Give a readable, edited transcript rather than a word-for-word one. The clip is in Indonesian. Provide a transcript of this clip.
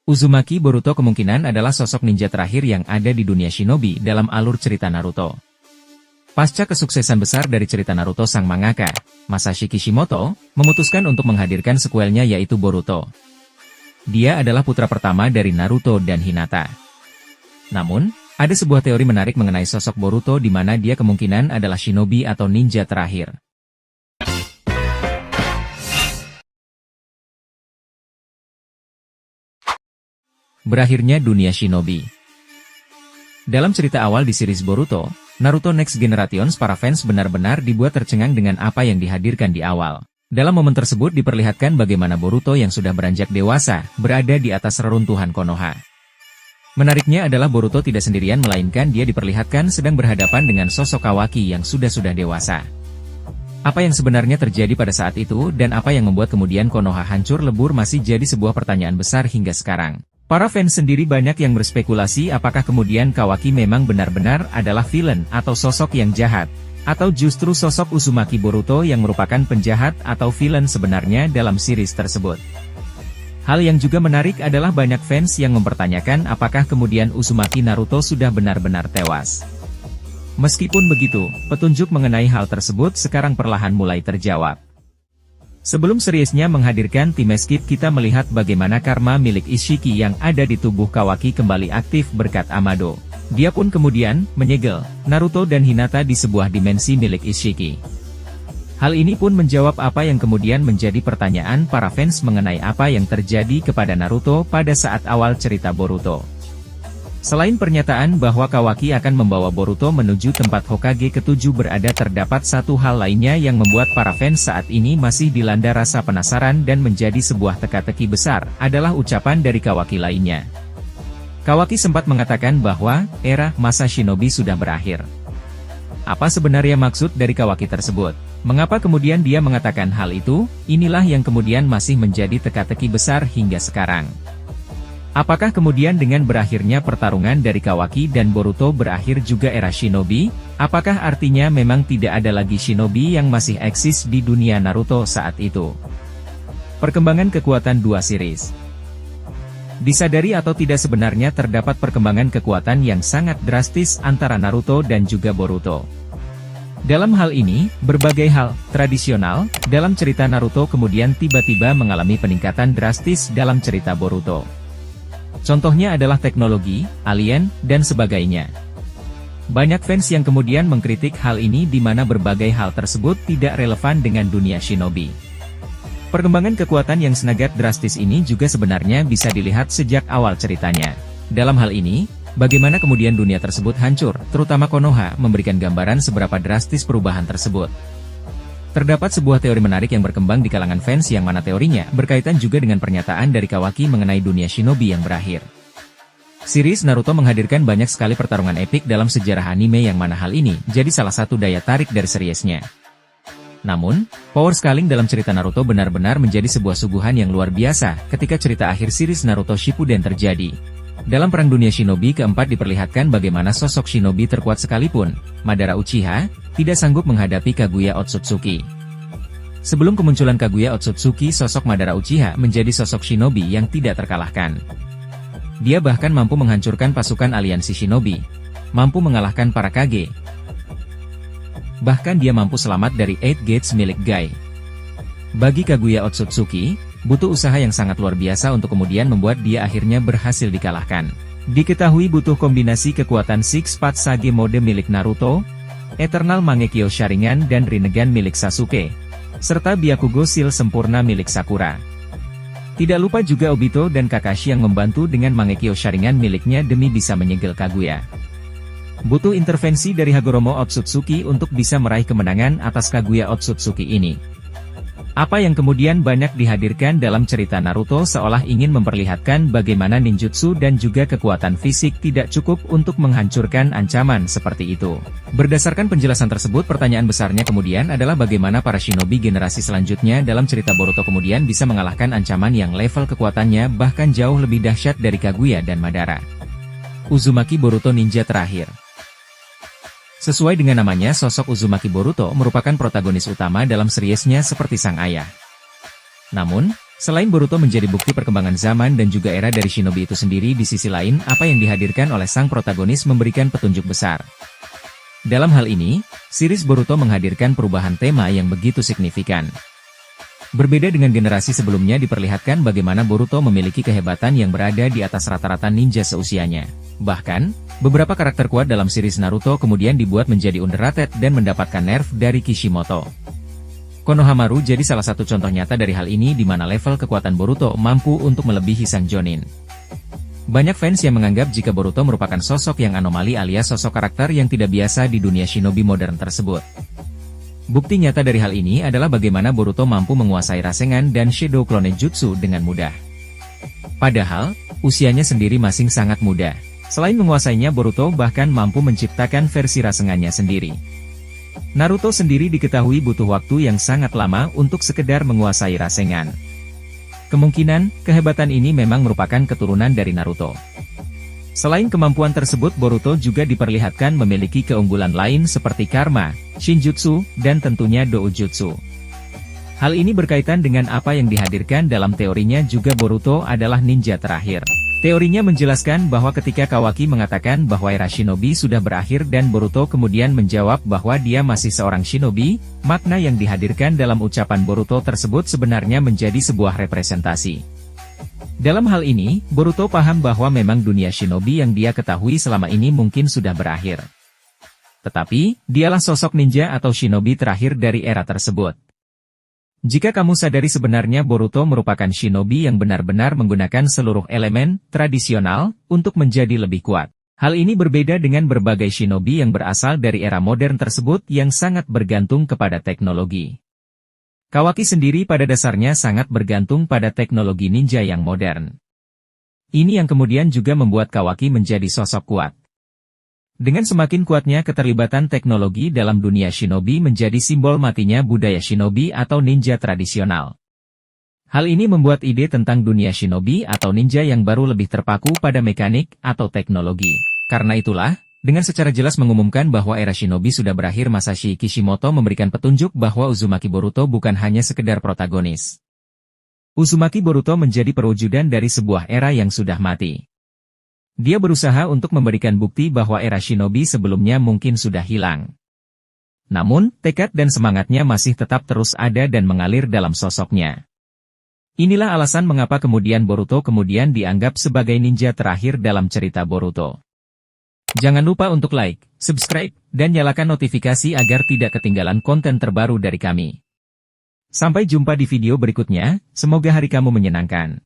Uzumaki Boruto kemungkinan adalah sosok ninja terakhir yang ada di dunia shinobi dalam alur cerita Naruto. Pasca kesuksesan besar dari cerita Naruto, sang mangaka, Masashi Kishimoto, memutuskan untuk menghadirkan sekuelnya yaitu Boruto. Dia adalah putra pertama dari Naruto dan Hinata. Namun, ada sebuah teori menarik mengenai sosok Boruto di mana dia kemungkinan adalah shinobi atau ninja terakhir. Berakhirnya dunia shinobi. Dalam cerita awal di series Boruto, Naruto Next Generations, para fans benar-benar dibuat tercengang dengan apa yang dihadirkan di awal. Dalam momen tersebut diperlihatkan bagaimana Boruto yang sudah beranjak dewasa, berada di atas reruntuhan Konoha. Menariknya adalah Boruto tidak sendirian melainkan dia diperlihatkan sedang berhadapan dengan sosok Kawaki yang sudah dewasa. Apa yang sebenarnya terjadi pada saat itu dan apa yang membuat kemudian Konoha hancur lebur masih jadi sebuah pertanyaan besar hingga sekarang. Para fans sendiri banyak yang berspekulasi apakah kemudian Kawaki memang benar-benar adalah villain atau sosok yang jahat, atau justru sosok Uzumaki Boruto yang merupakan penjahat atau villain sebenarnya dalam series tersebut. Hal yang juga menarik adalah banyak fans yang mempertanyakan apakah kemudian Uzumaki Naruto sudah benar-benar tewas. Meskipun begitu, petunjuk mengenai hal tersebut sekarang perlahan mulai terjawab. Sebelum seriesnya menghadirkan tim Skip, kita melihat bagaimana karma milik Ishiki yang ada di tubuh Kawaki kembali aktif berkat Amado. Dia pun kemudian menyegel Naruto dan Hinata di sebuah dimensi milik Ishiki. Hal ini pun menjawab apa yang kemudian menjadi pertanyaan para fans mengenai apa yang terjadi kepada Naruto pada saat awal cerita Boruto. Selain pernyataan bahwa Kawaki akan membawa Boruto menuju tempat Hokage ke-7 berada, terdapat satu hal lainnya yang membuat para fans saat ini masih dilanda rasa penasaran dan menjadi sebuah teka-teki besar, adalah ucapan dari Kawaki lainnya. Kawaki sempat mengatakan bahwa era masa shinobi sudah berakhir. Apa sebenarnya maksud dari Kawaki tersebut? Mengapa kemudian dia mengatakan hal itu? Inilah yang kemudian masih menjadi teka-teki besar hingga sekarang. Apakah kemudian dengan berakhirnya pertarungan dari Kawaki dan Boruto berakhir juga era shinobi? Apakah artinya memang tidak ada lagi shinobi yang masih eksis di dunia Naruto saat itu? Perkembangan kekuatan dua series. Disadari atau tidak, sebenarnya terdapat perkembangan kekuatan yang sangat drastis antara Naruto dan juga Boruto. Dalam hal ini, berbagai hal tradisional dalam cerita Naruto kemudian tiba-tiba mengalami peningkatan drastis dalam cerita Boruto. Contohnya adalah teknologi, alien, dan sebagainya. Banyak fans yang kemudian mengkritik hal ini di mana berbagai hal tersebut tidak relevan dengan dunia shinobi. Perkembangan kekuatan yang sangat drastis ini juga sebenarnya bisa dilihat sejak awal ceritanya. Dalam hal ini, bagaimana kemudian dunia tersebut hancur, terutama Konoha, memberikan gambaran seberapa drastis perubahan tersebut. Terdapat sebuah teori menarik yang berkembang di kalangan fans yang mana teorinya berkaitan juga dengan pernyataan dari Kawaki mengenai dunia shinobi yang berakhir. Series Naruto menghadirkan banyak sekali pertarungan epik dalam sejarah anime yang mana hal ini jadi salah satu daya tarik dari seriesnya. Namun, power scaling dalam cerita Naruto benar-benar menjadi sebuah suguhan yang luar biasa ketika cerita akhir series Naruto Shippuden terjadi. Dalam Perang Dunia Shinobi keempat diperlihatkan bagaimana sosok shinobi terkuat sekalipun, Madara Uchiha, tidak sanggup menghadapi Kaguya Otsutsuki. Sebelum kemunculan Kaguya Otsutsuki, sosok Madara Uchiha menjadi sosok shinobi yang tidak terkalahkan. Dia bahkan mampu menghancurkan pasukan aliansi shinobi, mampu mengalahkan para Kage. Bahkan dia mampu selamat dari Eight Gates milik Gai. Bagi Kaguya Otsutsuki, butuh usaha yang sangat luar biasa untuk kemudian membuat dia akhirnya berhasil dikalahkan. Diketahui butuh kombinasi kekuatan Six Path Sage mode milik Naruto, Eternal Mangekyo Sharingan dan Rinnegan milik Sasuke, serta Byakugo Seal sempurna milik Sakura. Tidak lupa juga Obito dan Kakashi yang membantu dengan Mangekyo Sharingan miliknya demi bisa menyegel Kaguya. Butuh intervensi dari Hagoromo Otsutsuki untuk bisa meraih kemenangan atas Kaguya Otsutsuki ini. Apa yang kemudian banyak dihadirkan dalam cerita Naruto seolah ingin memperlihatkan bagaimana ninjutsu dan juga kekuatan fisik tidak cukup untuk menghancurkan ancaman seperti itu. Berdasarkan penjelasan tersebut, pertanyaan besarnya kemudian adalah bagaimana para shinobi generasi selanjutnya dalam cerita Boruto kemudian bisa mengalahkan ancaman yang level kekuatannya bahkan jauh lebih dahsyat dari Kaguya dan Madara. Uzumaki Boruto ninja terakhir. Sesuai dengan namanya, sosok Uzumaki Boruto merupakan protagonis utama dalam seriesnya seperti sang ayah. Namun, Selain Boruto menjadi bukti perkembangan zaman dan juga era dari shinobi itu sendiri, di sisi lain, apa yang dihadirkan oleh sang protagonis memberikan petunjuk besar. Dalam hal ini, series Boruto menghadirkan perubahan tema yang begitu signifikan. Berbeda dengan generasi sebelumnya, diperlihatkan bagaimana Boruto memiliki kehebatan yang berada di atas rata-rata ninja seusianya. Bahkan, beberapa karakter kuat dalam series Naruto kemudian dibuat menjadi underrated dan mendapatkan nerf dari Kishimoto. Konohamaru jadi salah satu contoh nyata dari hal ini, di mana level kekuatan Boruto mampu untuk melebihi sang Jonin. Banyak fans yang menganggap jika Boruto merupakan sosok yang anomali alias sosok karakter yang tidak biasa di dunia shinobi modern tersebut. Bukti nyata dari hal ini adalah bagaimana Boruto mampu menguasai Rasengan dan Shadow Clone Jutsu dengan mudah. Padahal, usianya sendiri masih sangat muda. Selain menguasainya, Boruto bahkan mampu menciptakan versi Rasengannya sendiri. Naruto sendiri diketahui butuh waktu yang sangat lama untuk sekedar menguasai Rasengan. Kemungkinan, kehebatan ini memang merupakan keturunan dari Naruto. Selain kemampuan tersebut, Boruto juga diperlihatkan memiliki keunggulan lain seperti Karma, Shinjutsu, dan tentunya Doujutsu. Hal ini berkaitan dengan apa yang dihadirkan dalam teorinya juga Boruto adalah ninja terakhir. Teorinya menjelaskan bahwa ketika Kawaki mengatakan bahwa era shinobi sudah berakhir dan Boruto kemudian menjawab bahwa dia masih seorang shinobi, makna yang dihadirkan dalam ucapan Boruto tersebut sebenarnya menjadi sebuah representasi. Dalam hal ini, Boruto paham bahwa memang dunia shinobi yang dia ketahui selama ini mungkin sudah berakhir. Tetapi, dialah sosok ninja atau shinobi terakhir dari era tersebut. Jika kamu sadari sebenarnya Boruto merupakan shinobi yang benar-benar menggunakan seluruh elemen tradisional untuk menjadi lebih kuat. Hal ini berbeda dengan berbagai shinobi yang berasal dari era modern tersebut yang sangat bergantung kepada teknologi. Kawaki sendiri pada dasarnya sangat bergantung pada teknologi ninja yang modern. Ini yang kemudian juga membuat Kawaki menjadi sosok kuat. Dengan semakin kuatnya keterlibatan teknologi dalam dunia shinobi menjadi simbol matinya budaya shinobi atau ninja tradisional. Hal ini membuat ide tentang dunia shinobi atau ninja yang baru lebih terpaku pada mekanik atau teknologi. Karena itulah, dengan secara jelas mengumumkan bahwa era shinobi sudah berakhir, Masashi Kishimoto memberikan petunjuk bahwa Uzumaki Boruto bukan hanya sekedar protagonis. Uzumaki Boruto menjadi perwujudan dari sebuah era yang sudah mati. Dia berusaha untuk memberikan bukti bahwa era shinobi sebelumnya mungkin sudah hilang. Namun, tekad dan semangatnya masih tetap terus ada dan mengalir dalam sosoknya. Inilah alasan mengapa kemudian Boruto kemudian dianggap sebagai ninja terakhir dalam cerita Boruto. Jangan lupa untuk like, subscribe, dan nyalakan notifikasi agar tidak ketinggalan konten terbaru dari kami. Sampai jumpa di video berikutnya, semoga hari kamu menyenangkan.